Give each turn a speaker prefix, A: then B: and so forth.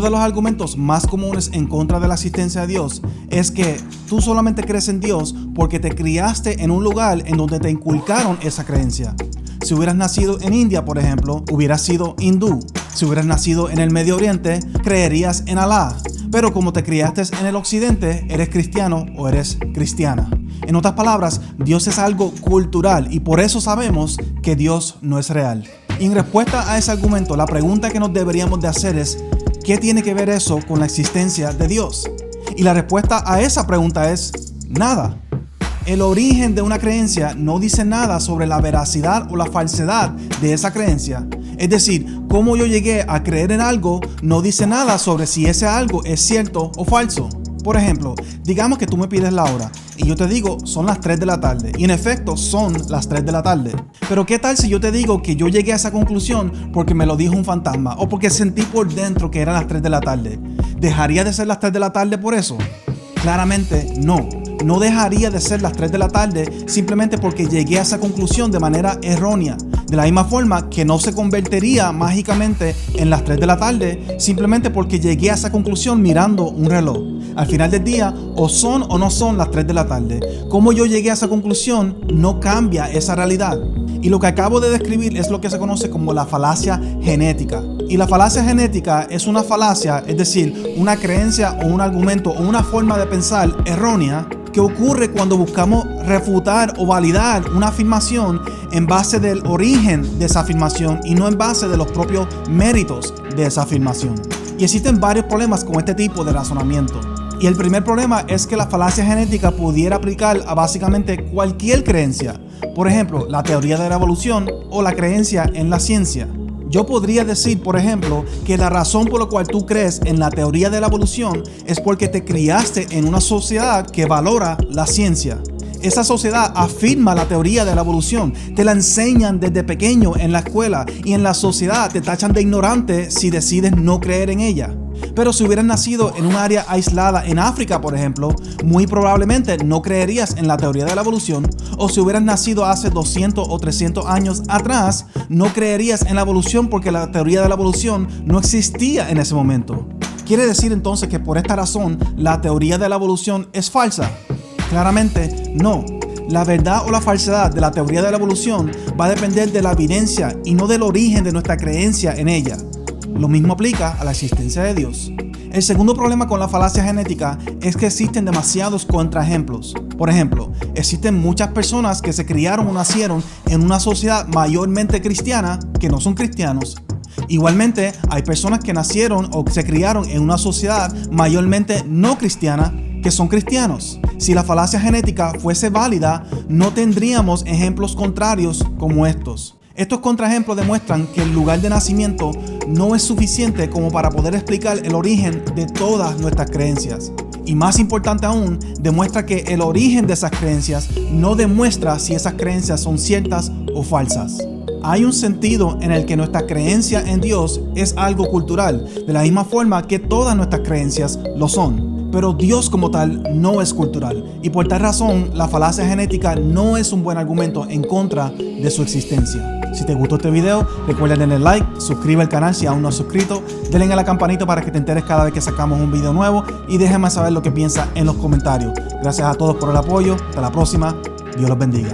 A: de los argumentos más comunes en contra de la existencia de Dios es que tú solamente crees en Dios porque te criaste en un lugar en donde te inculcaron esa creencia. Si hubieras nacido en India, por ejemplo, hubieras sido hindú. Si hubieras nacido en el Medio Oriente, creerías en Alá. Pero como te criaste en el occidente, eres cristiano o eres cristiana. En otras palabras, Dios es algo cultural y por eso sabemos que Dios no es real. Y en respuesta a ese argumento, la pregunta que nos deberíamos de hacer es, ¿qué tiene que ver eso con la existencia de Dios? Y la respuesta a esa pregunta es, nada. El origen de una creencia no dice nada sobre la veracidad o la falsedad de esa creencia. Es decir, cómo yo llegué a creer en algo no dice nada sobre si ese algo es cierto o falso. Por ejemplo, digamos que tú me pides la hora y yo te digo son las 3 de la tarde y en efecto son las 3 de la tarde. Pero ¿qué tal si yo te digo que yo llegué a esa conclusión porque me lo dijo un fantasma o porque sentí por dentro que eran las 3 de la tarde? ¿Dejaría de ser las 3 de la tarde por eso? Claramente no. No dejaría de ser las 3 de la tarde simplemente porque llegué a esa conclusión de manera errónea. De la misma forma que no se convertiría mágicamente en las 3 de la tarde simplemente porque llegué a esa conclusión mirando un reloj. Al final del día, o son o no son las 3 de la tarde. Cómo yo llegué a esa conclusión no cambia esa realidad. Y lo que acabo de describir es lo que se conoce como la falacia genética. Y la falacia genética es una falacia, es decir, una creencia o un argumento o una forma de pensar errónea que ocurre cuando buscamos refutar o validar una afirmación en base del origen de esa afirmación y no en base de los propios méritos de esa afirmación. Y existen varios problemas con este tipo de razonamiento. Y el primer problema es que la falacia genética pudiera aplicar a básicamente cualquier creencia. Por ejemplo, la teoría de la evolución o la creencia en la ciencia. Yo podría decir, por ejemplo, que la razón por la cual tú crees en la teoría de la evolución es porque te criaste en una sociedad que valora la ciencia. Esa sociedad afirma la teoría de la evolución, te la enseñan desde pequeño en la escuela y en la sociedad te tachan de ignorante si decides no creer en ella. Pero si hubieras nacido en un área aislada en África, por ejemplo, muy probablemente no creerías en la teoría de la evolución, o si hubieras nacido hace 200 o 300 años atrás, no creerías en la evolución porque la teoría de la evolución no existía en ese momento. ¿Quiere decir entonces que por esta razón la teoría de la evolución es falsa? Claramente no. La verdad o la falsedad de la teoría de la evolución va a depender de la evidencia y no del origen de nuestra creencia en ella. Lo mismo aplica a la existencia de Dios. El segundo problema con la falacia genética es que existen demasiados contraejemplos. Por ejemplo, existen muchas personas que se criaron o nacieron en una sociedad mayormente cristiana que no son cristianos. Igualmente, hay personas que nacieron o se criaron en una sociedad mayormente no cristiana que son cristianos. Si la falacia genética fuese válida, no tendríamos ejemplos contrarios como estos. Estos contraejemplos demuestran que el lugar de nacimiento no es suficiente como para poder explicar el origen de todas nuestras creencias. Y más importante aún, demuestra que el origen de esas creencias no demuestra si esas creencias son ciertas o falsas. Hay un sentido en el que nuestra creencia en Dios es algo cultural, de la misma forma que todas nuestras creencias lo son. Pero Dios como tal no es cultural y por tal razón la falacia genética no es un buen argumento en contra de su existencia. Si te gustó este video, recuerda darle like, suscríbete al canal si aún no has suscrito, denle a la campanita para que te enteres cada vez que sacamos un video nuevo y déjame saber lo que piensas en los comentarios. Gracias a todos por el apoyo, hasta la próxima, Dios los bendiga.